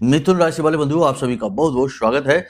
मिथुन राशि वाले बंधुओं, आप सभी का बहुत बहुत स्वागत है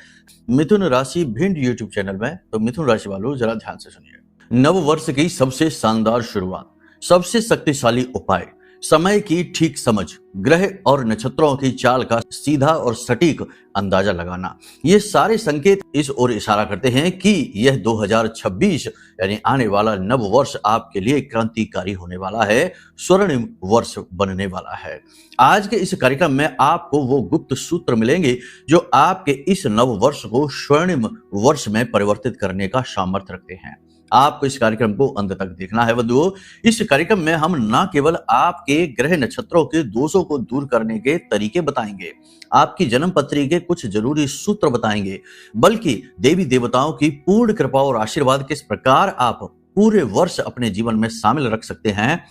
मिथुन राशि भिंड यूट्यूब चैनल में। तो मिथुन राशि वालों, जरा ध्यान से सुनिए। नव वर्ष की सबसे शानदार शुरुआत, सबसे शक्तिशाली उपाय, समय की ठीक समझ, ग्रह और नक्षत्रों की चाल का सीधा और सटीक अंदाजा लगाना, ये सारे संकेत इस ओर इशारा करते हैं कि यह 2026 यानी आने वाला नव वर्ष आपके लिए क्रांतिकारी होने वाला है, स्वर्णिम वर्ष बनने वाला है। आज के इस कार्यक्रम में आपको वो गुप्त सूत्र मिलेंगे जो आपके इस नव वर्ष को स्वर्णिम वर्ष में परिवर्तित करने का सामर्थ्य रखते हैं। आपको इस कार्यक्रम को अंत तक देखना है बंधुओं। इस कार्यक्रम में हम न केवल आपके ग्रह नक्षत्रों के दोषों को दूर करने के तरीके बताएंगे, आपकी जन्म पत्री के कुछ जरूरी सूत्र बताएंगे, बल्कि देवी देवताओं की पूर्ण कृपा और आशीर्वाद किस प्रकार आप पूरे वर्ष अपने जीवन में शामिल रख सकते हैं,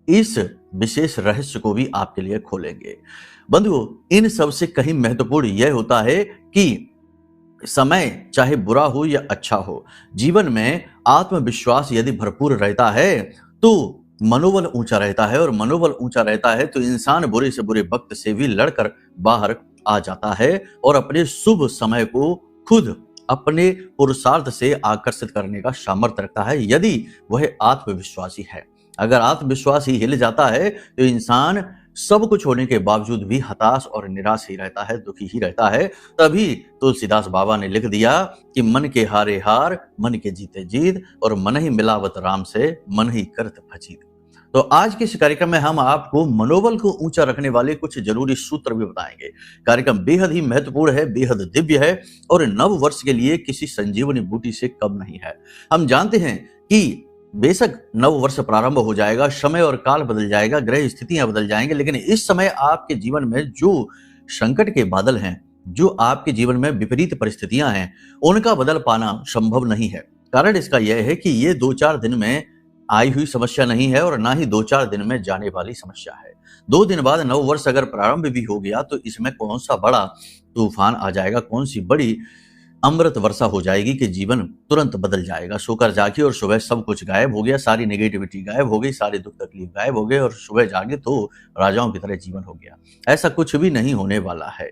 इस विशेष रहस्य को भी आपके लिए खोलेंगे। बंधुओं, इन सबसे कहीं महत्वपूर्ण यह होता है कि समय चाहे बुरा हो या अच्छा हो, जीवन में आत्मविश्वास यदि भरपूर रहता है तो मनोबल ऊंचा रहता है, और मनोबल ऊंचा रहता है तो इंसान बुरे से बुरे वक्त से भी लड़कर बाहर आ जाता है और अपने शुभ समय को खुद अपने पुरुषार्थ से आकर्षित करने का सामर्थ्य रखता है, यदि वह आत्मविश्वासी है। अगर आत्मविश्वास ही हिल जाता है तो इंसान सब कुछ होने के बावजूद भी हताश और निराश ही रहता है, दुखी ही रहता है। तभी तुलसीदास बाबा ने लिख दिया कि मन के हारे हार, मन के जीते जीत, और मन ही मिलावत राम से, मन ही करत फजीत। तो आज के इस कार्यक्रम में हम आपको मनोबल को ऊंचा रखने वाले कुछ जरूरी सूत्र भी बताएंगे। कार्यक्रम बेहद ही महत्वपूर्ण है, बेहद दिव्य है, और नव वर्ष के लिए किसी संजीवनी बूटी से कम नहीं है। हम जानते हैं कि बेशक नव वर्ष प्रारंभ हो जाएगा, समय और काल बदल जाएगा, ग्रह स्थितियां बदल जाएंगे, लेकिन इस समय आपके जीवन में जो संकट के बादल हैं, जो आपके जीवन में विपरीत परिस्थितियां हैं, उनका बदल पाना संभव नहीं है। कारण इसका यह है कि ये 2-4 दिन में आई हुई समस्या नहीं है, और ना ही 2-4 दिन में जाने वाली समस्या है। 2 दिन बाद नव वर्ष अगर प्रारंभ भी हो गया तो इसमें कौन सा बड़ा तूफान आ जाएगा, कौन सी बड़ी अमृत वर्षा हो जाएगी कि जीवन तुरंत बदल जाएगा। सोकर जागे और सुबह सब कुछ गायब हो गया, सारी नेगेटिविटी गायब हो गई, सारे दुख तकलीफ गायब हो गए, और सुबह जागे तो राजाओं की तरह जीवन हो गया। ऐसा कुछ भी नहीं होने वाला है,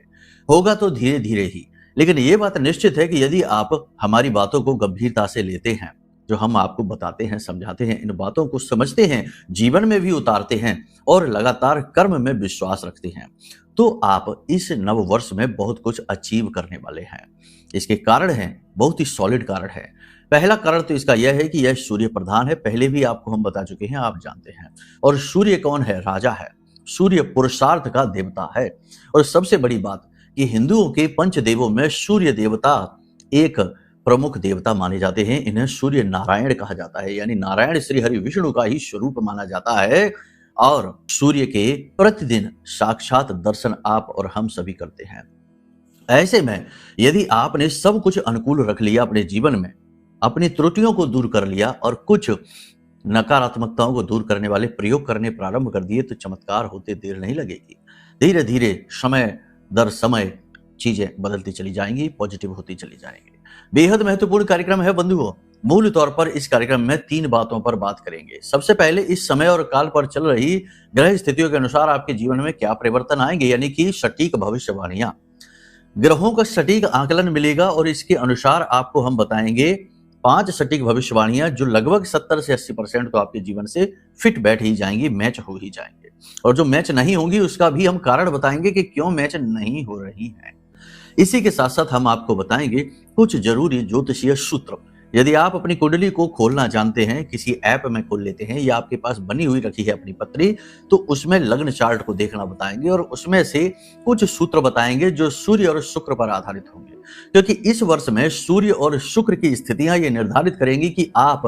होगा तो धीरे धीरे ही। लेकिन ये बात निश्चित है कि यदि आप हमारी बातों को गंभीरता से लेते हैं, जो हम आपको बताते हैं, समझाते हैं, इन बातों को समझते हैं, जीवन में भी उतारते हैं और लगातार कर्म में विश्वास रखते हैं, तो आप इस नव वर्ष में बहुत कुछ अचीव करने वाले हैं। इसके कारण हैं, बहुत ही सॉलिड कारण है। पहला कारण तो इसका यह है कि यह सूर्य प्रधान है। पहले भी आपको हम बता चुके हैं, आप जानते हैं। और सूर्य कौन है? राजा है। सूर्य पुरुषार्थ का देवता है। और सबसे बड़ी बात कि हिंदुओं के पंचदेवों में सूर्य देवता एक प्रमुख देवता माने जाते हैं। इन्हें सूर्य नारायण कहा जाता है, यानी नारायण श्री हरि विष्णु का ही स्वरूप माना जाता है। और सूर्य के प्रतिदिन साक्षात दर्शन आप और हम सभी करते हैं। ऐसे में यदि आपने सब कुछ अनुकूल रख लिया अपने जीवन में, अपनी त्रुटियों को दूर कर लिया और कुछ नकारात्मकताओं को दूर करने वाले प्रयोग करने प्रारंभ कर दिए, तो चमत्कार होते देर नहीं लगेगी। धीरे धीरे समय दर समय चीजें बदलती चली जाएंगी, पॉजिटिव होती चली जाएंगी। बेहद महत्वपूर्ण कार्यक्रम है बंधुओं। मूल तौर पर इस कार्यक्रम में 3 बातों पर बात करेंगे। सबसे पहले इस समय और काल पर चल रही ग्रह स्थितियों के अनुसार आपके जीवन में क्या परिवर्तन आएंगे, यानी कि सटीक भविष्यवाणियां, ग्रहों का सटीक आकलन मिलेगा, और इसके अनुसार आपको हम बताएंगे 5 सटीक भविष्यवाणियां जो लगभग 70 से 80% तो आपके जीवन से फिट बैठ ही जाएंगी, मैच हो ही जाएंगे। और जो मैच नहीं होंगी उसका भी हम कारण बताएंगे कि क्यों मैच नहीं हो रही है। इसी के साथ साथ हम आपको बताएंगे कुछ जरूरी ज्योतिषीय सूत्र। यदि आप अपनी कुंडली को खोलना जानते हैं, किसी ऐप में खोल लेते हैं, या आपके पास बनी हुई रखी है अपनी पत्री, तो उसमें लग्न चार्ट को देखना बताएंगे, और उसमें से कुछ सूत्र बताएंगे जो सूर्य और शुक्र पर आधारित होंगे। क्योंकि इस वर्ष में सूर्य और शुक्र की स्थितियां ये निर्धारित करेंगी कि आप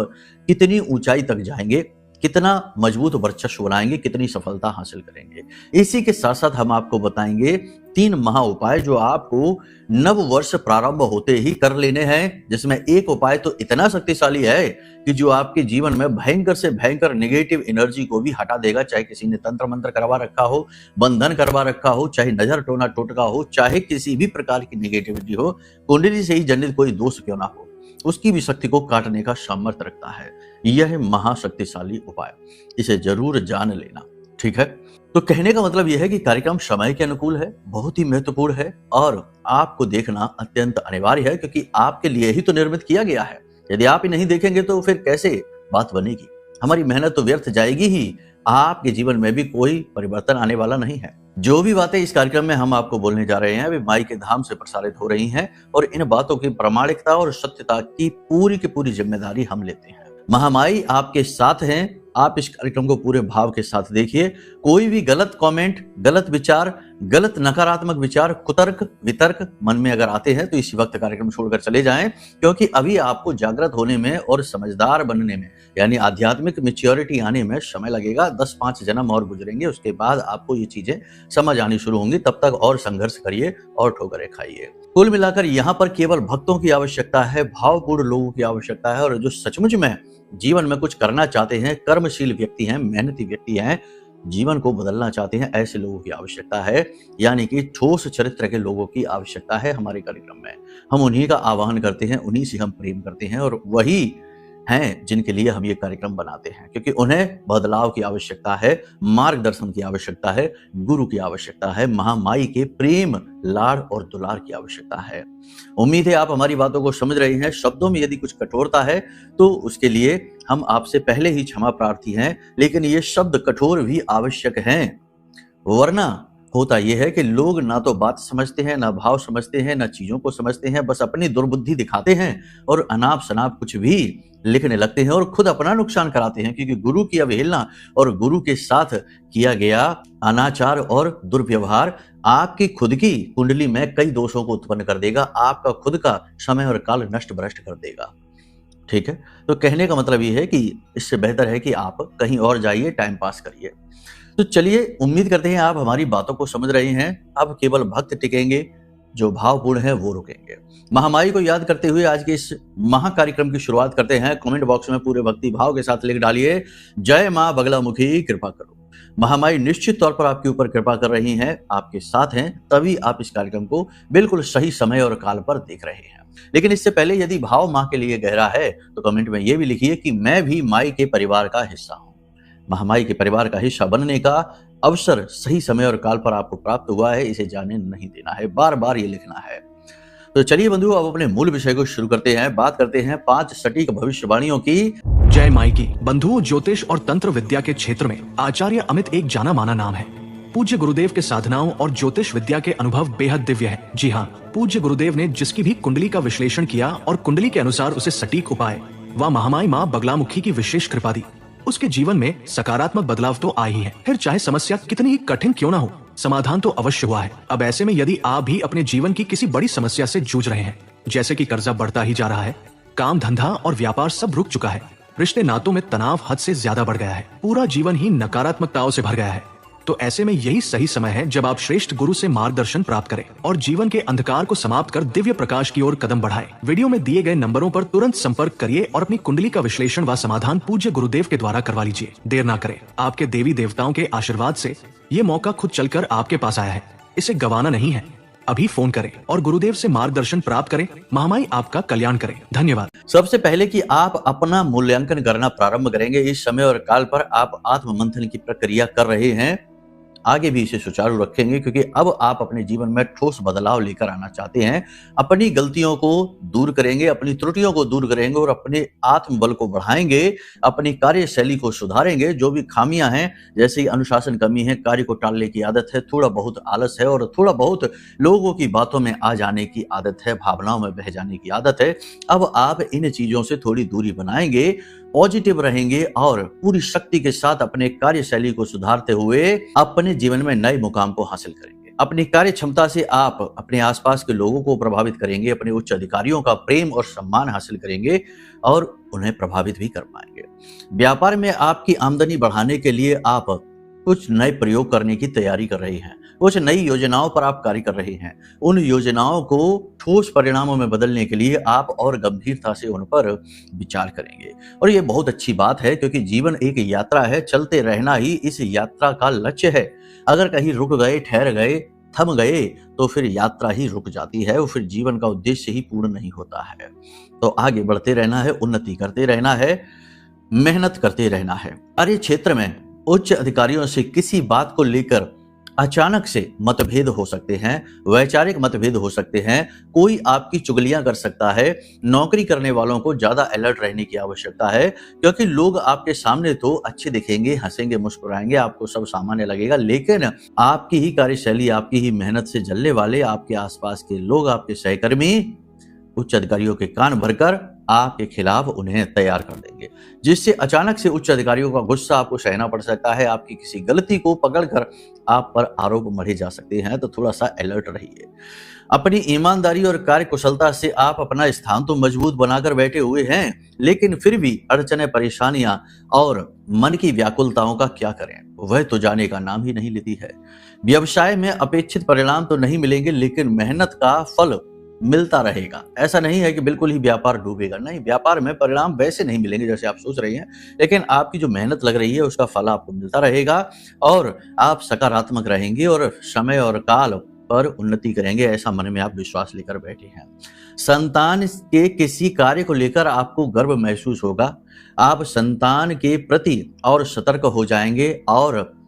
कितनी ऊंचाई तक जाएंगे, कितना मजबूत वर्चस्व बनाएंगे, कितनी सफलता हासिल करेंगे। इसी के साथ साथ हम आपको बताएंगे 3 महा उपाय जो आपको नव वर्ष प्रारंभ होते ही कर लेने हैं, जिसमें एक उपाय तो इतना शक्तिशाली है कि जो आपके जीवन में भयंकर से भयंकर नेगेटिव एनर्जी को भी हटा देगा। चाहे किसी ने तंत्र मंत्र करवा रखा हो, बंधन करवा रखा हो, चाहे नजर टोना टोटका हो, चाहे किसी भी प्रकार की नेगेटिविटी हो, कुंडली से ही जनित कोई दोष क्यों ना हो, उसकी भी शक्ति को काटने का सामर्थ्य रखता है। यह महाशक्तिशाली उपाय, इसे जरूर जान लेना। ठीक है, तो कहने का मतलब यह है कि कार्यक्रम समय के अनुकूल है, बहुत ही महत्वपूर्ण है और आपको देखना अत्यंत अनिवार्य है, क्योंकि आपके लिए ही तो निर्मित किया गया है। यदि आप ही नहीं देखेंगे तो फिर कैसे बात बनेगी? हमारी मेहनत तो व्यर्थ जाएगी ही, आपके जीवन में भी कोई परिवर्तन आने वाला नहीं है। जो भी बातें इस कार्यक्रम में हम आपको बोलने जा रहे हैं वे माई के धाम से प्रसारित हो रही हैं और इन बातों की प्रामाणिकता और सत्यता की पूरी जिम्मेदारी हम लेते हैं। महामाई आपके साथ हैं, आप इस कार्यक्रम को पूरे भाव के साथ देखिए। कोई भी गलत कमेंट, गलत विचार, गलत नकारात्मक विचार, कुतर्क, वितर्क मन में अगर आते हैं तो इसी वक्त कार्यक्रम छोड़कर चले जाएं, क्योंकि अभी आपको जागृत होने में और समझदार बनने में, यानी आध्यात्मिक मैच्योरिटी आने में समय लगेगा। 10-5 जन्म और गुजरेंगे, उसके बाद आपको ये चीजें समझ आनी शुरू होंगी। तब तक और संघर्ष करिए और ठोकरें खाइए। कुल मिलाकर यहाँ पर केवल भक्तों की आवश्यकता है, भावपूर्ण लोगों की आवश्यकता है, और जो सचमुच में जीवन में कुछ करना चाहते हैं, कर्मशील व्यक्ति हैं, मेहनती व्यक्ति हैं, जीवन को बदलना चाहते हैं, ऐसे लोगों की आवश्यकता है। यानी कि ठोस चरित्र के लोगों की आवश्यकता है हमारे कार्यक्रम में। हम उन्हीं का आह्वान करते हैं, उन्हीं से हम प्रेम करते हैं और वही हैं जिनके लिए हम ये कार्यक्रम बनाते हैं, क्योंकि उन्हें बदलाव की आवश्यकता है, मार्गदर्शन की आवश्यकता है, गुरु की आवश्यकता है, महामाई के प्रेम, लाड़ और दुलार की आवश्यकता है। उम्मीद है आप हमारी बातों को समझ रहे हैं। शब्दों में यदि कुछ कठोरता है तो उसके लिए हम आपसे पहले ही क्षमा प्रार्थी हैं, लेकिन ये शब्द कठोर भी आवश्यक हैं, वरना होता यह है कि लोग ना तो बात समझते हैं, ना भाव समझते हैं, ना चीजों को समझते हैं, बस अपनी दुर्बुद्धि दिखाते हैं और अनाप शनाप कुछ भी लिखने लगते हैं और खुद अपना नुकसान कराते हैं, क्योंकि गुरु की अवहेलना और गुरु के साथ किया गया अनाचार और दुर्व्यवहार आपकी खुद की कुंडली में कई दोषों को उत्पन्न कर देगा, आपका खुद का समय और काल नष्ट भ्रष्ट कर देगा। ठीक है, तो कहने का मतलब ये है कि इससे बेहतर है कि आप कहीं और जाइए, टाइम पास करिए। तो चलिए, उम्मीद करते हैं आप हमारी बातों को समझ रहे हैं। अब केवल भक्त टिकेंगे, जो भावपूर्ण है वो रुकेंगे। महामाई को याद करते हुए आज के इस महा कार्यक्रम की शुरुआत करते हैं। कमेंट बॉक्स में पूरे भक्ति भाव के साथ लिख डालिए, जय मां बगलामुखी, कृपा करो। महामाई निश्चित तौर पर आपके ऊपर कृपा कर रही हैं, आपके साथ हैं, तभी आप इस कार्यक्रम को बिल्कुल सही समय और काल पर देख रहे हैं। लेकिन इससे पहले यदि भाव मां के लिए गहरा है तो कमेंट में यह भी लिखिए कि मैं भी माई के परिवार का हिस्सा हूं। महामाई के परिवार का हिस्सा बनने का अवसर सही समय और काल पर आपको प्राप्त हुआ है, इसे जाने नहीं देना है, बार बार ये लिखना है। तो चलिए बंधुओं, अब अपने मूल विषय को शुरू करते हैं। बात करते हैं 5 सटीक भविष्यवाणियों की। जय माई की। बंधुओं, ज्योतिष और तंत्र विद्या के क्षेत्र में आचार्य अमित एक जाना माना नाम है। पूज्य गुरुदेव के साधनाओं और ज्योतिष विद्या के अनुभव बेहद दिव्य है। जी हाँ, पूज्य गुरुदेव ने जिसकी भी कुंडली का विश्लेषण किया और कुंडली के अनुसार उसे सटीक उपाय व महामाई माँ बगलामुखी की विशेष कृपा दी, उसके जीवन में सकारात्मक बदलाव तो आ ही है। फिर चाहे समस्या कितनी ही कठिन क्यों ना हो, समाधान तो अवश्य हुआ है। अब ऐसे में यदि आप भी अपने जीवन की किसी बड़ी समस्या से जूझ रहे हैं, जैसे कि कर्जा बढ़ता ही जा रहा है, काम धंधा और व्यापार सब रुक चुका है, रिश्ते नातों में तनाव हद से ज्यादा बढ़ गया है, पूरा जीवन ही नकारात्मकताओं से भर गया है, तो ऐसे में यही सही समय है जब आप श्रेष्ठ गुरु से मार्गदर्शन प्राप्त करें और जीवन के अंधकार को समाप्त कर दिव्य प्रकाश की ओर कदम बढ़ाएं। वीडियो में दिए गए नंबरों पर तुरंत संपर्क करिए और अपनी कुंडली का विश्लेषण व समाधान पूज्य गुरुदेव के द्वारा करवा लीजिए। देर ना करें, आपके देवी देवताओं के आशीर्वाद से ये मौका खुद चलकर आपके पास आया है, इसे गंवाना नहीं है। अभी फोन करें और गुरुदेव से मार्गदर्शन प्राप्त करें। महामाई आपका कल्याण करें। धन्यवाद। सबसे पहले कि आप अपना मूल्यांकन करना प्रारंभ करेंगे, इस समय और काल पर आप आत्म मंथन की प्रक्रिया कर रहे हैं, आगे भी इसे सुचारू रखेंगे, क्योंकि अब आप अपने जीवन में ठोस बदलाव लेकर आना चाहते हैं। अपनी गलतियों को दूर करेंगे, अपनी त्रुटियों को दूर करेंगे और अपने आत्मबल को बढ़ाएंगे, अपनी कार्यशैली को सुधारेंगे। जो भी खामियां हैं, जैसे अनुशासन कमी है, कार्य को टालने की आदत है, थोड़ा बहुत आलस है और थोड़ा बहुत लोगों की बातों में आ जाने की आदत है, भावनाओं में बह जाने की आदत है, अब आप इन चीजों से थोड़ी दूरी बनाएंगे, पॉजिटिव रहेंगे और पूरी शक्ति के साथ अपने कार्यशैली को सुधारते हुए अपने जीवन में नए मुकाम को हासिल करेंगे। अपनी कार्य क्षमता से आप अपने आसपास के लोगों को प्रभावित करेंगे, अपने उच्च अधिकारियों का प्रेम और सम्मान हासिल करेंगे और उन्हें प्रभावित भी कर पाएंगे। व्यापार में आपकी आमदनी बढ़ाने के लिए आप कुछ नए प्रयोग करने की तैयारी कर रहे हैं, कुछ नई योजनाओं पर आप कार्य कर रहे हैं। उन योजनाओं को ठोस परिणामों में बदलने के लिए आप और गंभीरता से उन पर विचार करेंगे और ये बहुत अच्छी बात है, क्योंकि जीवन एक यात्रा है, चलते रहना ही इस यात्रा का लक्ष्य है। अगर कहीं रुक गए, ठहर गए, थम गए तो फिर यात्रा ही रुक जाती है और फिर जीवन का उद्देश्य ही पूर्ण नहीं होता है। तो आगे बढ़ते रहना है, उन्नति करते रहना है, मेहनत करते रहना है। कार्य क्षेत्र में उच्च अधिकारियों से किसी बात को लेकर अचानक से मतभेद हो सकते हैं, वैचारिक मतभेद हो सकते हैं, कोई आपकी चुगलियां कर सकता है। नौकरी करने वालों को ज्यादा अलर्ट रहने की आवश्यकता है, क्योंकि लोग आपके सामने तो अच्छे दिखेंगे, हंसेंगे, मुस्कुराएंगे, आपको सब सामान्य लगेगा, लेकिन आपकी ही कार्यशैली, आपकी ही मेहनत से जलने वाले आपके आसपास के लोग, आपके सहकर्मी उच्च अधिकारियों के कान भरकर आपके खिलाफ उन्हें तैयार कर देंगे, जिससे अचानक से उच्च अधिकारियों का गुस्सा आपको सहना पड़ सकता है। आपकी किसी गलती को पकड़कर आप पर आरोप मढ़े जा सकते हैं, तो थोड़ा सा अलर्ट रहिए। अपनी ईमानदारी और कार्य कुशलता से आप अपना स्थान तो मजबूत बनाकर बैठे हुए हैं, लेकिन फिर भी अड़चने, परेशानियां और मन की व्याकुलताओं का क्या करें, वह तो जाने का नाम ही नहीं लेती है। व्यवसाय में अपेक्षित परिणाम तो नहीं मिलेंगे, लेकिन मेहनत का फल मिलता रहेगा। ऐसा नहीं है कि बिल्कुल ही व्यापार डूबेगा, नहीं, व्यापार में परिणाम वैसे नहीं मिलेंगे जैसे आप सोच रही हैं, लेकिन आपकी जो मेहनत लग रही है उसका फल आपको मिलता रहेगा और आप सकारात्मक रहेंगे और समय और काल पर उन्नति करेंगे, ऐसा मन में आप विश्वास लेकर बैठे हैं। संतान के किसी कार्य को लेकर आपको गर्व महसूस होगा। आप संतान के प्रति और सतर्क हो जाएंगे और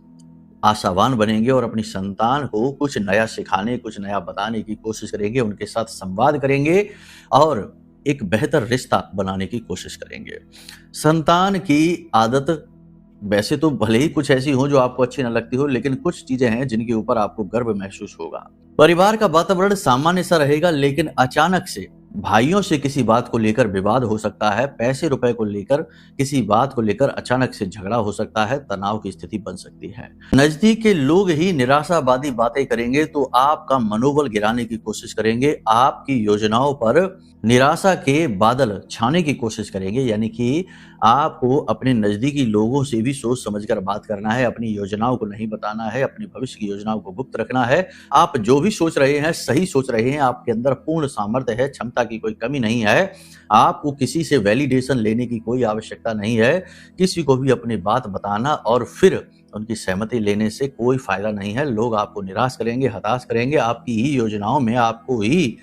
आशावान बनेंगे और अपनी संतान को कुछ नया सिखाने, कुछ नया बताने की कोशिश करेंगे, उनके साथ संवाद करेंगे और एक बेहतर रिश्ता बनाने की कोशिश करेंगे। संतान की आदत वैसे तो भले ही कुछ ऐसी हो जो आपको अच्छी न लगती हो, लेकिन कुछ चीजें हैं जिनके ऊपर आपको गर्व महसूस होगा। परिवार का वातावरण सामान्य सा रहेगा, लेकिन अचानक से भाइयों से किसी बात को लेकर विवाद हो सकता है, पैसे रुपए को लेकर किसी बात को लेकर अचानक से झगड़ा हो सकता है, तनाव की स्थिति बन सकती है। नजदीक के लोग ही निराशावादी बातें करेंगे तो आपका मनोबल गिराने की कोशिश करेंगे, आपकी योजनाओं पर निराशा के बादल छाने की कोशिश करेंगे। यानी कि आपको अपने नजदीकी लोगों से भी सोच समझकर बात करना है, अपनी योजनाओं को नहीं बताना है, अपनी भविष्य की योजनाओं को गुप्त रखना है। आप जो भी सोच रहे हैं सही सोच रहे हैं, आपके अंदर पूर्ण सामर्थ्य है, क्षमता की कोई कमी नहीं है। आपको किसी से वैलिडेशन लेने की कोई आवश्यकता नहीं है। किसी को भी अपनी बात बताना और फिर उनकी सहमति लेने से कोई फायदा नहीं है। लोग आपको निराश करेंगे, हताश करेंगे, आपकी ही योजनाओं में आपको ही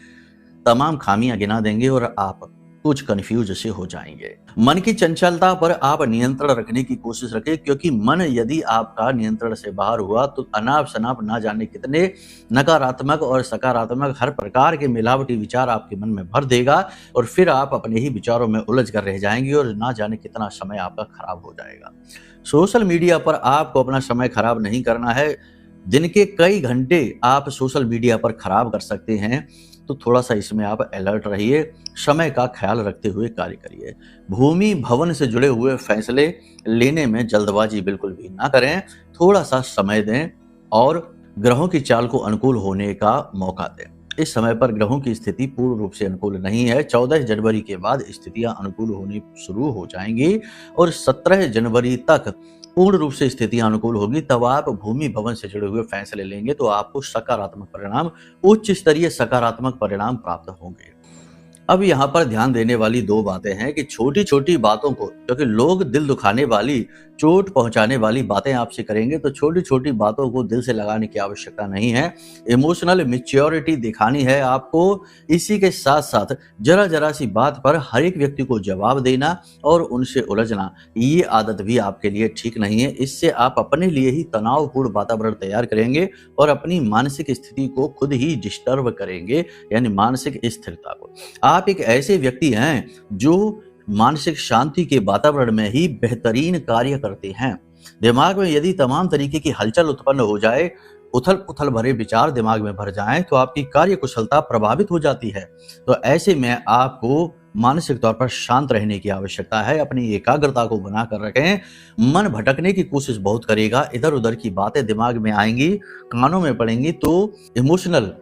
तमाम खामियां गिना देंगे और आप कुछ कंफ्यूज से हो जाएंगे। मन की चंचलता पर आप नियंत्रण रखने की कोशिश रखें, क्योंकि मन यदि आपका नियंत्रण से बाहर हुआ तो अनाप शनाप ना जाने कितने नकारात्मक और सकारात्मक हर प्रकार के मिलावटी विचार आपके मन में भर देगा और फिर आप अपने ही विचारों में उलझ कर रह जाएंगे और ना जाने कितना समय आपका खराब हो जाएगा। सोशल मीडिया पर आपको अपना समय खराब नहीं करना है। दिन के कई घंटे आप सोशल मीडिया पर खराब कर सकते हैं, तो थोड़ा सा इसमें आप अलर्ट रहिए, समय का ख्याल रखते हुए कार्य करिए। भूमि भवन से जुड़े हुए फैसले लेने में जल्दबाजी बिल्कुल भी ना करें, थोड़ा सा समय दें और ग्रहों की चाल को अनुकूल होने का मौका दें। इस समय पर ग्रहों की स्थिति पूर्ण रूप से अनुकूल नहीं है। 14 जनवरी के बाद स्थितियां अनुकूल होनी शुरू हो जाएंगी और 17 जनवरी तक पूर्ण रूप से स्थितियां अनुकूल होगी। तब आप भूमि भवन से जुड़े हुए फैसले लेंगे तो आपको सकारात्मक परिणाम, उच्च स्तरीय सकारात्मक परिणाम प्राप्त होंगे। अब यहाँ पर ध्यान देने वाली दो बातें हैं कि छोटी छोटी बातों को, क्योंकि लोग दिल दुखाने वाली, चोट पहुंचाने वाली बातें आपसे करेंगे, तो छोटी छोटी बातों को दिल से लगाने की आवश्यकता नहीं है। इमोशनल मैच्योरिटी दिखानी है आपको। इसी के साथ साथ जरा जरा सी बात पर हर एक व्यक्ति को जवाब देना और उनसे उलझना, ये आदत भी आपके लिए ठीक नहीं है। इससे आप अपने लिए ही तनावपूर्ण वातावरण तैयार करेंगे और अपनी मानसिक स्थिति को खुद ही डिस्टर्ब करेंगे, यानी मानसिक स्थिरता को। आप एक ऐसे व्यक्ति हैं जो मानसिक शांति के वातावरण में ही बेहतरीन कार्य करते हैं। दिमाग में यदि तमाम तरीके की हलचल उत्पन्न हो जाए, उथल पुथल भरे विचार दिमाग में भर जाएं, तो आपकी कार्य कुशलता प्रभावित हो जाती है। तो ऐसे में आपको मानसिक तौर पर शांत रहने की आवश्यकता है। अपनी एकाग्रता को बनाकर रखें। मन भटकने की कोशिश बहुत करेगा, इधर उधर की बातें दिमाग में आएंगी, कानों में पड़ेंगी, तो इमोशनल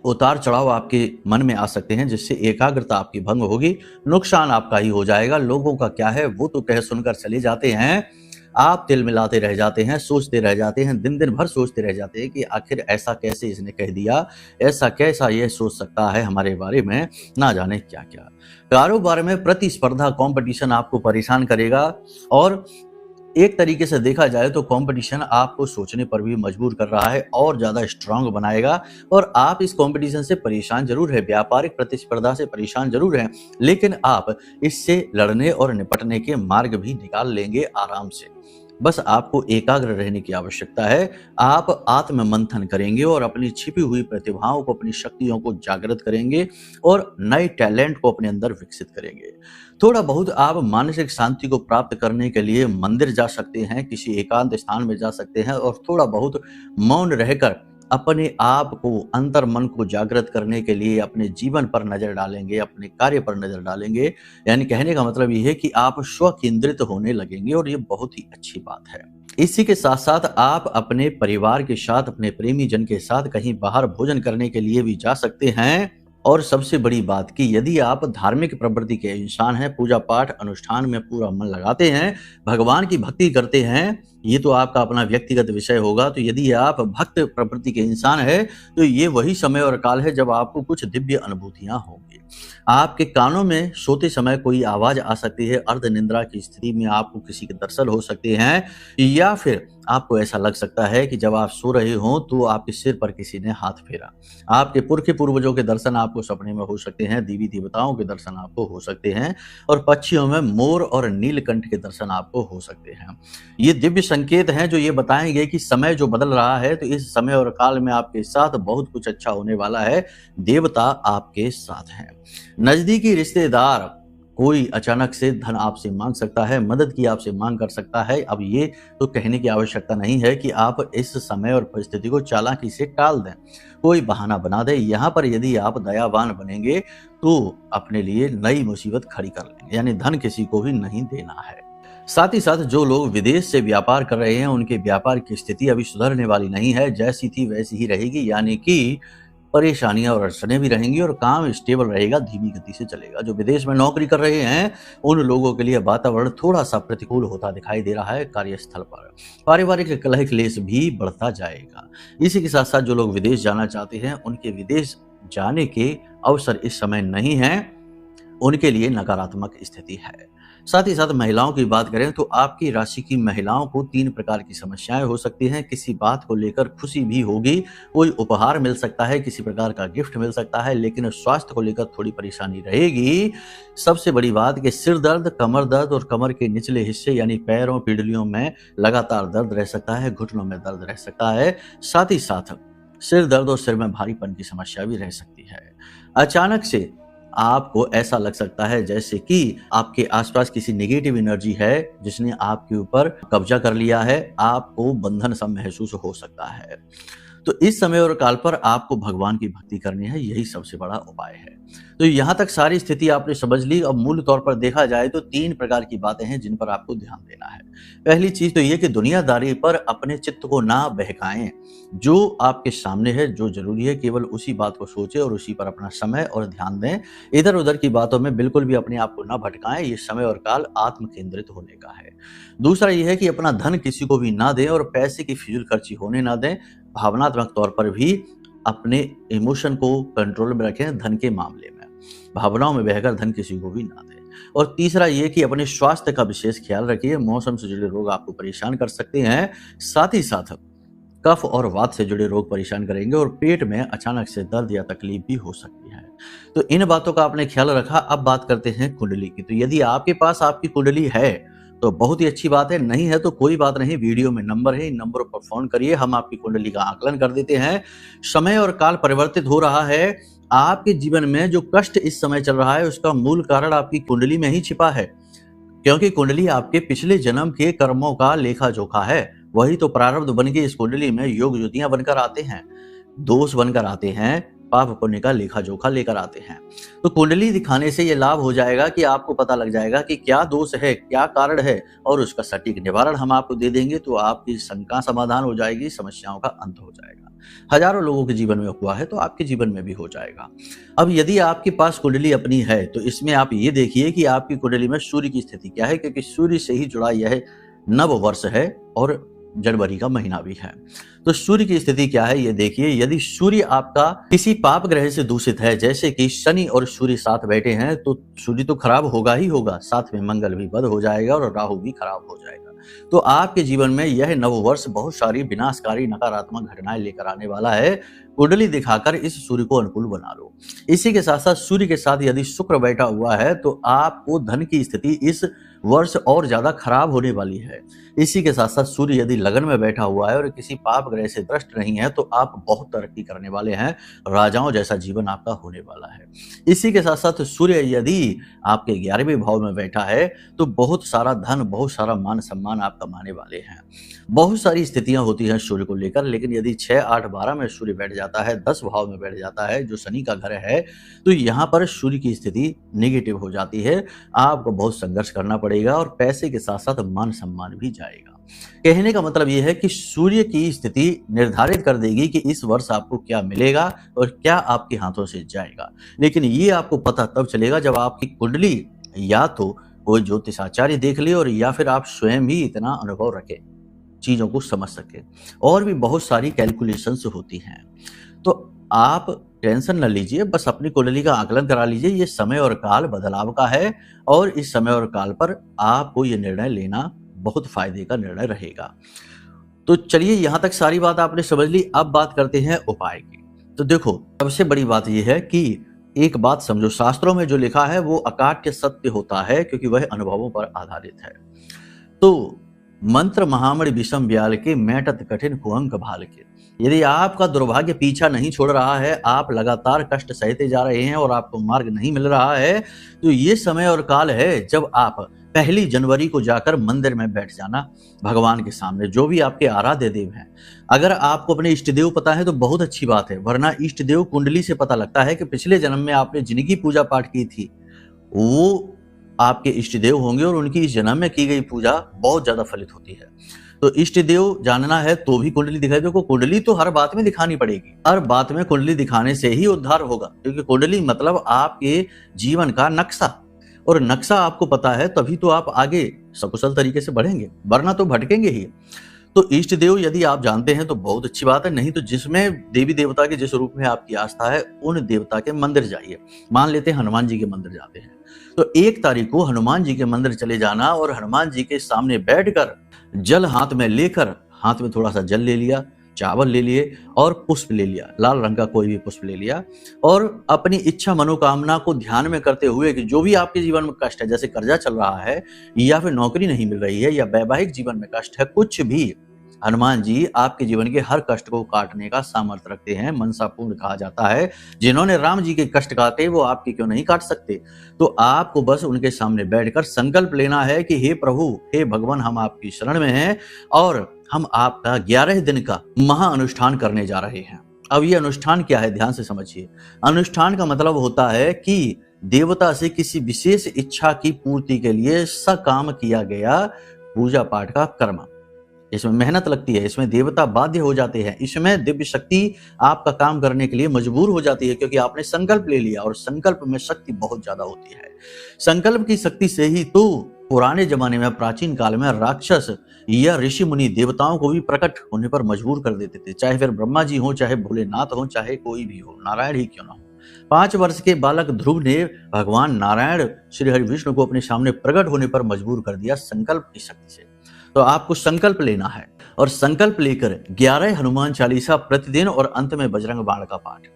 उतार चढ़ाव आपके मन में आ सकते हैं, जिससे एकाग्रता आपकी भंग होगी, नुकसान आपका ही हो जाएगा। लोगों का क्या है, वो तो कह सुनकर चले जाते हैं, आप तिल मिलाते रह जाते हैं, सोचते रह जाते हैं, दिन दिन भर सोचते रह जाते हैं कि आखिर ऐसा कैसे इसने कह दिया, ऐसा कैसा ये सोच सकता है हमारे बारे में, ना जाने क्या क्या। कारोबार में प्रतिस्पर्धा, कंपटीशन आपको परेशान करेगा और एक तरीके से देखा जाए तो कंपटीशन आपको सोचने पर भी मजबूर कर रहा है और ज्यादा स्ट्रांग बनाएगा और आप इस कंपटीशन से परेशान जरूर है, व्यापारिक प्रतिस्पर्धा से परेशान जरूर हैं, लेकिन आप इससे लड़ने और निपटने के मार्ग भी निकाल लेंगे आराम से। बस आपको एकाग्र रहने की आवश्यकता है। आप आत्म मंथन करेंगे और अपनी छिपी हुई प्रतिभाओं को, अपनी शक्तियों को जागृत करेंगे और नए टैलेंट को अपने अंदर विकसित करेंगे। थोड़ा बहुत आप मानसिक शांति को प्राप्त करने के लिए मंदिर जा सकते हैं, किसी एकांत स्थान में जा सकते हैं और थोड़ा बहुत मौन रहकर अपने आप को, अंतर मन को जागृत करने के लिए अपने जीवन पर नजर डालेंगे, अपने कार्य पर नजर डालेंगे। यानी कहने का मतलब ये है कि आप स्व केंद्रित होने लगेंगे और ये बहुत ही अच्छी बात है। इसी के साथ साथ आप अपने परिवार के साथ, अपने प्रेमी जन के साथ कहीं बाहर भोजन करने के लिए भी जा सकते हैं। और सबसे बड़ी बात कि यदि आप धार्मिक प्रवृत्ति के इंसान हैं, पूजा पाठ अनुष्ठान में पूरा मन लगाते हैं, भगवान की भक्ति करते हैं, ये तो आपका अपना व्यक्तिगत विषय होगा। तो यदि आप भक्त प्रवृत्ति के इंसान हैं तो ये वही समय और काल है जब आपको कुछ दिव्य अनुभूतियां होंगी। आपके कानों में सोते समय कोई आवाज आ सकती है, अर्ध निद्रा की स्थिति में आपको किसी के दर्शन हो सकते हैं, या फिर आपको ऐसा लग सकता है कि जब आप सो रहे हो तो आपके सिर पर किसी ने हाथ फेरा। आपके पुरखे पूर्वजों के दर्शन आपको सपने में हो सकते हैं, देवी देवताओं के दर्शन आपको हो सकते हैं और पक्षियों में मोर और नीलकंठ के दर्शन आपको हो सकते हैं। ये दिव्य संकेत हैं जो ये बताएंगे कि समय जो बदल रहा है, तो इस समय और काल में आपके साथ बहुत कुछ अच्छा होने वाला है। देवता आपके साथ हैं। नजदीकी रिश्तेदार कोई अचानक से धन आपसे मांग सकता है, मदद की आपसे मांग कर सकता है। अब ये तो कहने की आवश्यकता नहीं है कि आप इस समय और परिस्थिति को चालाकी से टाल दें, कोई बहाना बना दें। यहाँ पर यदि आप दयावान बनेंगे तो अपने लिए नई मुसीबत खड़ी कर लेंगे, यानी धन किसी को भी नहीं देना है। साथ ही साथ जो लोग विदेश से व्यापार कर रहे हैं, उनके व्यापार की स्थिति अभी सुधरने वाली नहीं है, जैसी थी वैसी ही रहेगी। यानी कि परेशानियां और अड़चनें भी रहेंगी और काम स्टेबल रहेगा, धीमी गति से चलेगा। जो विदेश में नौकरी कर रहे हैं उन लोगों के लिए वातावरण थोड़ा सा प्रतिकूल होता दिखाई दे रहा है। कार्यस्थल पर पारिवारिक कलह क्लेश भी बढ़ता जाएगा। इसी के साथ साथ जो लोग विदेश जाना चाहते हैं, उनके विदेश जाने के अवसर इस समय नहीं है, उनके लिए नकारात्मक स्थिति है। साथ ही साथ महिलाओं की बात करें तो आपकी राशि की महिलाओं को 3 प्रकार की समस्याएं हो सकती हैं। किसी बात को लेकर खुशी भी होगी, कोई उपहार मिल सकता है, किसी प्रकार का गिफ्ट मिल सकता है, लेकिन स्वास्थ्य को लेकर थोड़ी परेशानी रहेगी। सबसे बड़ी बात कि सिर दर्द, कमर दर्द और कमर के निचले हिस्से यानी पैरों, पीढ़ियों में लगातार दर्द रह सकता है, घुटनों में दर्द रह सकता है। साथ ही साथ सिर दर्द और सिर में भारीपन की समस्या भी रह सकती है। अचानक से आपको ऐसा लग सकता है जैसे कि आपके आसपास किसी नेगेटिव एनर्जी है जिसने आपके ऊपर कब्जा कर लिया है, आपको बंधन सा महसूस हो सकता है। तो इस समय और काल पर आपको भगवान की भक्ति करनी है, यही सबसे बड़ा उपाय है। तो यहाँ तक सारी स्थिति आपने समझ ली। अब मूल तौर पर देखा जाए तो 3 प्रकार की बातें हैं जिन पर आपको ध्यान देना है। पहली चीज तो ये कि दुनियादारी पर अपने चित्त को ना बहकाएं। जो आपके सामने है, जो जरूरी है, केवल उसी बात को सोचें और उसी पर अपना समय और ध्यान दें। इधर उधर की बातों में बिल्कुल भी अपने आप को ना भटकाएं। ये समय और काल आत्म केंद्रित होने का है। दूसरा यह है कि अपना धन किसी को भी ना दें और पैसे की फिजूल खर्ची होने ना दें। भावनात्मक तौर पर भी अपने इमोशन को कंट्रोल में रखें। धन के मामले में भावनाओं में बहकर धन किसी को भी ना दें। और तीसरा ये कि अपने स्वास्थ्य का विशेष ख्याल रखिए। मौसम से जुड़े रोग आपको परेशान कर सकते हैं। साथ ही साथ कफ और वात से जुड़े रोग परेशान करेंगे और पेट में अचानक से दर्द या तकलीफ भी हो सकती है। तो इन बातों का आपने ख्याल रखा। अब बात करते हैं कुंडली की। तो यदि आपके पास आपकी कुंडली है तो बहुत ही अच्छी बात है, नहीं है तो कोई बात नहीं, वीडियो में नंबर है, इन नंबरों पर फोन करिए, हम आपकी कुंडली का आकलन कर देते हैं। समय और काल परिवर्तित हो रहा है। आपके जीवन में जो कष्ट इस समय चल रहा है उसका मूल कारण आपकी कुंडली में ही छिपा है, क्योंकि कुंडली आपके पिछले जन्म के कर्मों का लेखा जोखा है। वही तो प्रारब्ध बन के इस कुंडली में योग ज्योतियां बनकर आते हैं, दोष बनकर आते हैं, पाप पुण्य का लेखा जोखा लेकर आते हैं। तो कुंडली दिखाने से ये लाभ हो जाएगा कि आपको पता लग जाएगा कि क्या दोष है, क्या कारण है, और उसका सटीक निवारण हम आपको दे देंगे। तो आपकी शंका समाधान हो जाएगी, समस्याओं का अंत हो जाएगा। हजारों लोगों के जीवन में हुआ है तो आपके जीवन में भी हो जाएगा। अब यदि आपके पास कुंडली अपनी है तो इसमें आप ये देखिए कि आपकी कुंडली में सूर्य की स्थिति क्या है, क्योंकि सूर्य से ही जुड़ा यह नव वर्ष है और जनवरी का महीना भी है। तो सूर्य की स्थिति क्या है ये देखिए। यदि सूर्य आपका किसी पाप ग्रह से दूषित है, जैसे कि शनि और सूर्य साथ बैठे हैं, तो सूर्य तो खराब होगा ही होगा, साथ में मंगल भी बद हो जाएगा और राहु भी खराब हो जाएगा। तो आपके जीवन में यह नववर्ष बहुत सारी विनाशकारी नकारात्मक घटनाएं लेकर आने वाला है। कुंडली दिखाकर इस सूर्य को अनुकूल बना लो। इसी के साथ साथ सूर्य के साथ यदि शुक्र बैठा हुआ है तो आपको धन की स्थिति इस वर्ष और ज्यादा खराब होने वाली है। इसी के साथ साथ सूर्य यदि लगन में बैठा हुआ है और किसी पाप ग्रह से दृष्ट नहीं है तो आप बहुत तरक्की करने वाले हैं, राजाओं जैसा जीवन आपका होने वाला है। इसी के साथ साथ सूर्य यदि आपके 11वें भाव में बैठा है तो बहुत सारा धन, बहुत सारा मान सम्मान आप कमाने वाले हैं। बहुत सारी स्थितियां होती हैं सूर्य को लेकर, लेकिन यदि 6, 8, 12 में सूर्य बैठ जाता है, 10 भाव में बैठ जाता है जो शनि का घर है, तो यहाँ पर सूर्य की स्थिति नेगेटिव हो जाती है। आपको बहुत संघर्ष करना पड़ेगा और पैसे के साथ साथ मान सम्मान भी जाएगा। कहने का मतलब यह है कि सूर्य की स्थिति निर्धारित कर देगी कि इस वर्ष आपको क्या मिलेगा और क्या आपके हाथों से जाएगा। लेकिन ये आपको पता तब चलेगा जब आपकी कुंडली या तो कोई ज्योतिषाचार्य देख ले और या फिर आप स्वयं ही इतना अनुभव रखें, चीजों को समझ सके। और भी बहुत सारी कैलकुलेशंस होती हैं, तो आप टेंशन न लीजिए, बस अपनी कुंडली का आकलन करा लीजिए। ये समय और काल बदलाव का है और इस समय और काल पर आपको ये निर्णय लेना बहुत फायदे का निर्णय रहेगा। तो चलिए, यहां तक सारी बात आपने समझ ली। अब बात करते हैं उपाय की। तो देखो, सबसे बड़ी बात यह है कि एक बात समझो, शास्त्रों में जो लिखा है वो अकाट्य सत्य होता है, क्योंकि वह अनुभवों पर आधारित है। तो मंत्र महामणि विषम ब्याल के, मैटत कठिन कुहंक भाल के। यदि आपका दुर्भाग्य पीछा नहीं छोड़ रहा है, आप लगातार कष्ट सहते जा रहे हैं और आपको मार्ग नहीं मिल रहा है, तो ये समय और काल है जब आप 1 जनवरी को जाकर मंदिर में बैठ जाना भगवान के सामने, जो भी आपके आराध्य देव हैं। अगर आपको अपने इष्ट देव पता है तो बहुत अच्छी बात है, वरना इष्ट देव कुंडली से पता लगता है कि पिछले जन्म में आपने जिनकी पूजा पाठ की थी वो आपके इष्ट देव होंगे और उनकी इस जन्म में की गई पूजा बहुत ज्यादा फलित होती है। तो इष्ट देव जानना है तो भी कुंडली दिखाई दो। कुंडली तो हर बात में दिखानी पड़ेगी, हर बात में कुंडली दिखाने से ही उद्धार होगा, क्योंकि कुंडली मतलब आपके जीवन का नक्शा, और नक्शा आपको पता है तभी तो आप आगे सकुशल तरीके से बढ़ेंगे, वरना तो भटकेंगे ही। तो इष्ट देव यदि आप जानते हैं तो बहुत अच्छी बात है, नहीं तो जिसमें देवी देवता के जिस रूप में आपकी आस्था है उन देवता के मंदिर जाइए। मान लेते हैं हनुमान जी के मंदिर जाते हैं, तो 1 तारीख को हनुमान जी के मंदिर चले जाना और हनुमान जी के सामने बैठकर जल हाथ में लेकर, हाथ में थोड़ा सा जल ले लिया, चावल ले लिए और पुष्प ले लिया, लाल रंग का कोई भी पुष्प ले लिया, और अपनी इच्छा मनोकामना को ध्यान में करते हुए कि जो भी आपके जीवन में कष्ट है, जैसे कर्जा चल रहा है या फिर नौकरी नहीं मिल रही है या वैवाहिक जीवन में कष्ट है, कुछ भी, हनुमान जी आपके जीवन के हर कष्ट को काटने का सामर्थ्य रखते हैं। मनसा पूर्ण कहा जाता है। जिन्होंने राम जी के कष्ट काटे वो आपके क्यों नहीं काट सकते। तो आपको बस उनके सामने बैठकर संकल्प लेना है कि हे प्रभु, हे भगवान, हम आपकी शरण में हैं और हम आपका 11 दिन का महा अनुष्ठान करने जा रहे हैं। अब ये अनुष्ठान क्या है, ध्यान से समझिए। अनुष्ठान का मतलब होता है कि देवता से किसी विशेष इच्छा की पूर्ति के लिए सकाम किया गया पूजा पाठ का कर्म। इसमें मेहनत लगती है, इसमें देवता बाध्य हो जाते हैं, इसमें दिव्य शक्ति आपका काम करने के लिए मजबूर हो जाती है, क्योंकि आपने संकल्प ले लिया और संकल्प में शक्ति बहुत ज्यादा होती है। संकल्प की शक्ति से ही तो पुराने जमाने में, प्राचीन काल में राक्षस या ऋषि मुनि देवताओं को भी प्रकट होने पर मजबूर कर देते थे, चाहे फिर ब्रह्मा जी हो, चाहे भोलेनाथ हो, चाहे कोई भी हो, नारायण ही क्यों ना हो। 5 वर्ष के बालक ध्रुव ने भगवान नारायण श्री हरि विष्णु को अपने सामने प्रकट होने पर मजबूर कर दिया संकल्प की शक्ति से। तो आपको संकल्प लेना है और संकल्प लेकर 11 हनुमान चालीसा प्रतिदिन और अंत में बजरंग बाण का पाठ।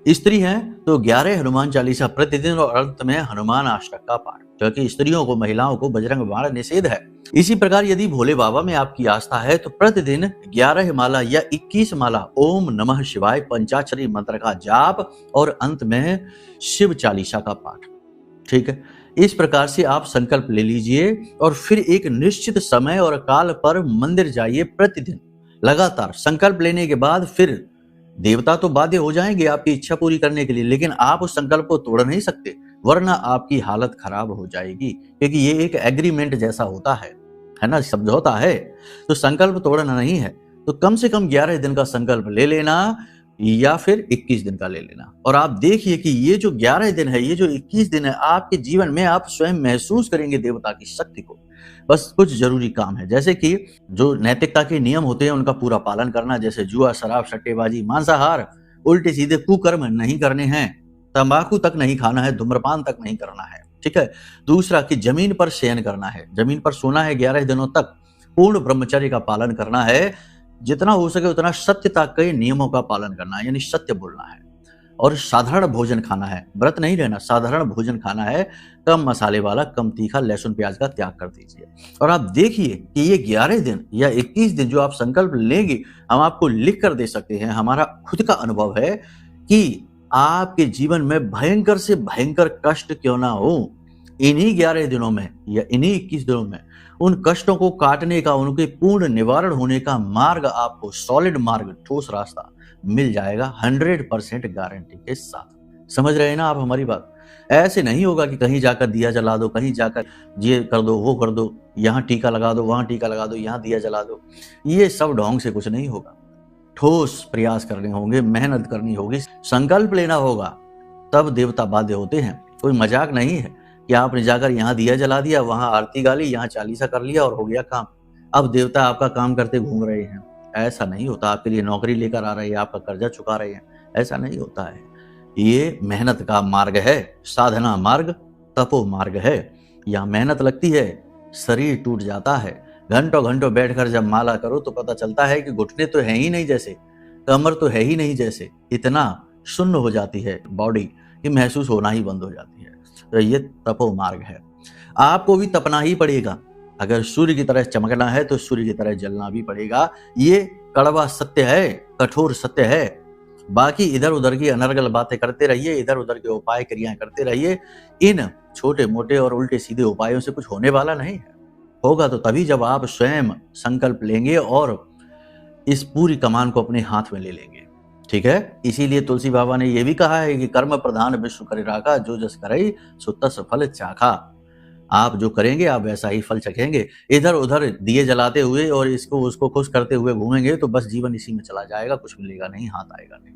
स्त्री हैं तो 11 हनुमान चालीसा प्रतिदिन और अंत में हनुमान अष्टक का पाठ, क्योंकि स्त्रियों को, महिलाओं को बजरंग बाण निषेध है। इसी प्रकार यदि भोले बाबा में आपकी आस्था है तो प्रतिदिन 11 माला या 21 माला ओम नमः शिवाय पंचाक्षरी मंत्र का जाप और अंत में शिव चालीसा का पाठ। ठीक है, इस प्रकार से आप संकल्प ले लीजिए और फिर एक निश्चित समय और काल पर मंदिर जाइए प्रतिदिन लगातार। संकल्प लेने के बाद फिर देवता तो बाध्य हो जाएंगे आपकी इच्छा पूरी करने के लिए, लेकिन आप उस संकल्प को तोड़ नहीं सकते, वरना आपकी हालत खराब हो जाएगी, क्योंकि ये एक एग्रीमेंट जैसा होता है ना, समझौता है। तो संकल्प तोड़ना नहीं है, तो कम से कम 11 दिन का संकल्प ले लेना या फिर 21 दिन का ले लेना, और आप देखिए कि ये जो 11 दिन है, ये जो 21 दिन है, आपके जीवन में आप स्वयं महसूस करेंगे देवता की शक्ति को। बस कुछ जरूरी काम है, जैसे कि जो नैतिकता के नियम होते हैं उनका पूरा पालन करना, जैसे जुआ, शराब, सट्टेबाजी, मांसाहार, उल्टे सीधे कुकर्म नहीं करने हैं, तंबाकू तक नहीं खाना है, धूम्रपान तक नहीं करना है। ठीक है। दूसरा कि जमीन पर शयन करना है, जमीन पर सोना है 11 दिनों तक, पूर्ण ब्रह्मचर्य का पालन करना है, जितना हो सके उतना सत्यता के नियमों का पालन करना है, यानी सत्य बोलना है और साधारण भोजन खाना है। व्रत नहीं रहना, साधारण भोजन खाना है, कम मसाले वाला, कम तीखा, लहसुन प्याज का त्याग कर दीजिए। और आप देखिए कि ये 11 दिन या 21 दिन जो आप संकल्प लेंगे, हम आपको लिख कर दे सकते हैं। हमारा खुद का अनुभव है कि आपके जीवन में भयंकर से भयंकर कष्ट क्यों ना हो, इन्हीं 11 दिनों में या इन्हीं 21 दिनों में उन कष्टों को काटने का, उनके पूर्ण निवारण होने का मार्ग आपको, सॉलिड मार्ग, ठोस रास्ता मिल जाएगा 100% गारंटी के साथ। समझ रहे हैं ना आप हमारी बात? ऐसे नहीं होगा कि कहीं जाकर दिया जला दो, कहीं जाकर ये कर दो, वो कर दो, यहाँ टीका लगा दो, वहां टीका लगा दो, यहाँ दिया जला दो। ये सब ढोंग से कुछ नहीं होगा। ठोस प्रयास करने होंगे, मेहनत करनी होगी, संकल्प लेना होगा, तब देवता बाध्य होते हैं। कोई मजाक नहीं है कि आपने जाकर यहाँ दिया जला दिया, वहां आरती गाली, यहाँ चालीसा कर लिया और हो गया काम, अब देवता आपका काम करते घूम रहे हैं। ऐसा नहीं होता। आपके लिए नौकरी लेकर आ रहे हैं, आपका कर्जा चुका रहे हैं, ऐसा नहीं होता है। ये मेहनत का मार्ग है, साधना मार्ग, तपो मार्ग है। यहाँ मेहनत लगती है, शरीर टूट जाता है। घंटों घंटों बैठकर जब माला करो तो पता चलता है कि घुटने तो है ही नहीं जैसे, कमर तो है ही नहीं जैसे, इतना शून्य हो जाती है बॉडी कि महसूस होना ही बंद हो जाती है। तो ये तपो मार्ग है। आपको भी तपना ही पड़ेगा। अगर सूर्य की तरह चमकना है तो सूर्य की तरह जलना भी पड़ेगा। ये कड़वा सत्य है, कठोर सत्य है। बाकी इधर उधर की अनर्गल बातें करते रहिए, इधर उधर के उपाय क्रियाएं करते रहिए। इन छोटे मोटे और उल्टे सीधे उपायों से कुछ होने वाला नहीं है। होगा तो तभी जब आप स्वयं संकल्प लेंगे और इस पूरी कमान को अपने हाथ में ले लेंगे। ठीक है, इसीलिए तुलसी बाबा ने यह भी कहा है कि कर्म प्रधान विश्व करे राखा, जो जस करे सो तस फल चाखा। आप जो करेंगे आप वैसा ही फल चखेंगे। इधर उधर दिए जलाते हुए और इसको उसको खुश करते हुए घूमेंगे तो बस जीवन इसी में चला जाएगा, कुछ मिलेगा नहीं, हाथ आएगा नहीं।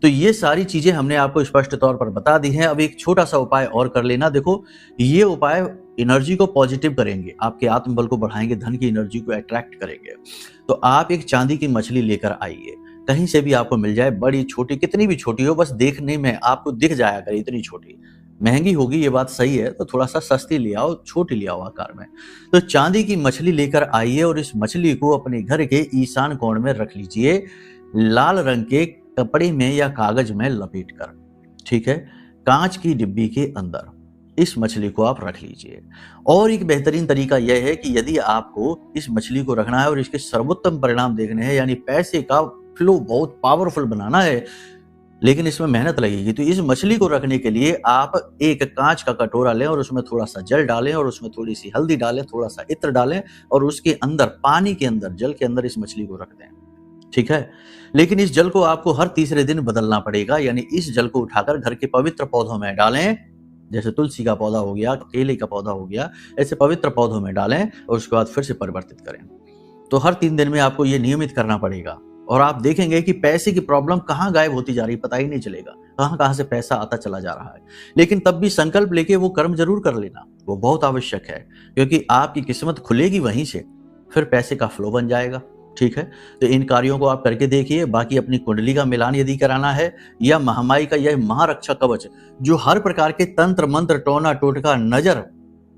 तो ये सारी चीजें हमने आपको स्पष्ट तौर पर बता दी हैं। अब एक छोटा सा उपाय और कर लेना। देखो, ये उपाय एनर्जी को पॉजिटिव करेंगे, आपके आत्मबल को बढ़ाएंगे, धन की एनर्जी को अट्रैक्ट करेंगे। तो आप एक चांदी की मछली लेकर आइए, कहीं से भी आपको मिल जाए, बड़ी छोटी, कितनी भी छोटी हो, बस देखने में आपको दिख जाया करे इतनी छोटी। महंगी होगी ये बात सही है, तो थोड़ा सा सस्ती ले आओ, छोटी ले आओ आकार में। तो चांदी की मछली लेकर आइए और इस मछली को अपने घर के ईशान कोण में रख लीजिए, लाल रंग के कपड़े में या कागज में लपेट कर। ठीक है, कांच की डिब्बी के अंदर इस मछली को आप रख लीजिए। और एक बेहतरीन तरीका यह है कि यदि आपको इस मछली को रखना है और इसके सर्वोत्तम परिणाम देखने हैं, यानी पैसे का फ्लो बहुत पावरफुल बनाना है, लेकिन इसमें मेहनत लगेगी, तो इस मछली को रखने के लिए आप एक कांच का कटोरा लें और उसमें थोड़ा सा जल डालें और उसमें थोड़ी सी हल्दी डालें, थोड़ा सा इत्र डालें और उसके अंदर, पानी के अंदर, जल के अंदर इस मछली को रख दें। ठीक है, लेकिन इस जल को आपको हर तीसरे दिन बदलना पड़ेगा। यानी इस जल को उठाकर घर के पवित्र पौधों में डालें, जैसे तुलसी का पौधा हो गया, केले का पौधा हो गया, ऐसे पवित्र पौधों में डालें और उसके बाद फिर से परिवर्तित करें। तो हर 3 दिन में आपको ये नियमित करना पड़ेगा और आप देखेंगे कि पैसे की प्रॉब्लम कहाँ गायब होती जा रही, पता ही नहीं चलेगा कहाँ से पैसा आता चला जा रहा है। लेकिन तब भी संकल्प लेके वो कर्म जरूर कर लेना, वो बहुत आवश्यक है, क्योंकि आपकी किस्मत खुलेगी वहीं से, फिर पैसे का फ्लो बन जाएगा। ठीक है, तो इन कार्यों को आप करके देखिए। बाकी अपनी कुंडली का मिलान यदि कराना है, या महामाई का यह महारक्षा कवच जो हर प्रकार के तंत्र मंत्र, टोना टोटका, नजर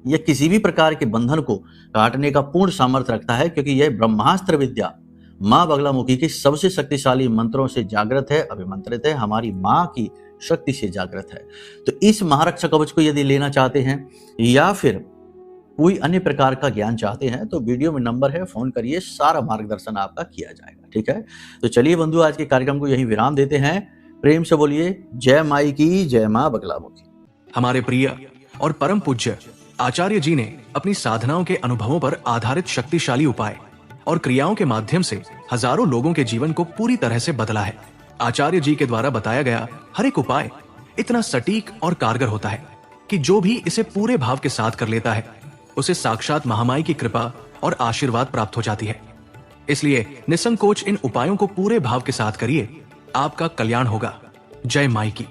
या किसी भी प्रकार के बंधन को काटने का पूर्ण सामर्थ्य रखता है, क्योंकि यह ब्रह्मास्त्र विद्या माँ बगलामुखी के सबसे शक्तिशाली मंत्रों से जागृत है, अभिमंत्रित है, हमारी माँ की शक्ति से जागृत है। तो इस महारक्षा कवच को यदि लेना चाहते हैं या फिर कोई अन्य प्रकार का ज्ञान चाहते हैं तो वीडियो में नंबर है, फोन करिए, सारा मार्गदर्शन आपका किया जाएगा। ठीक है, तो चलिए बंधु, आज के कार्यक्रम को यही विराम देते हैं। प्रेम से बोलिए जय माई की, जय माँ बगलामुखी। हमारे प्रिय और परम पूज्य आचार्य जी ने अपनी साधनाओं के अनुभवों पर आधारित शक्तिशाली उपाय और क्रियाओं के माध्यम से हजारों लोगों के जीवन को पूरी तरह से बदला है। आचार्य जी के द्वारा बताया गया हर एक उपाय इतना सटीक और कारगर होता है कि जो भी इसे पूरे भाव के साथ कर लेता है उसे साक्षात महामाई की कृपा और आशीर्वाद प्राप्त हो जाती है। इसलिए निसंकोच इन उपायों को पूरे भाव के साथ करिए, आपका कल्याण होगा। जय माई की।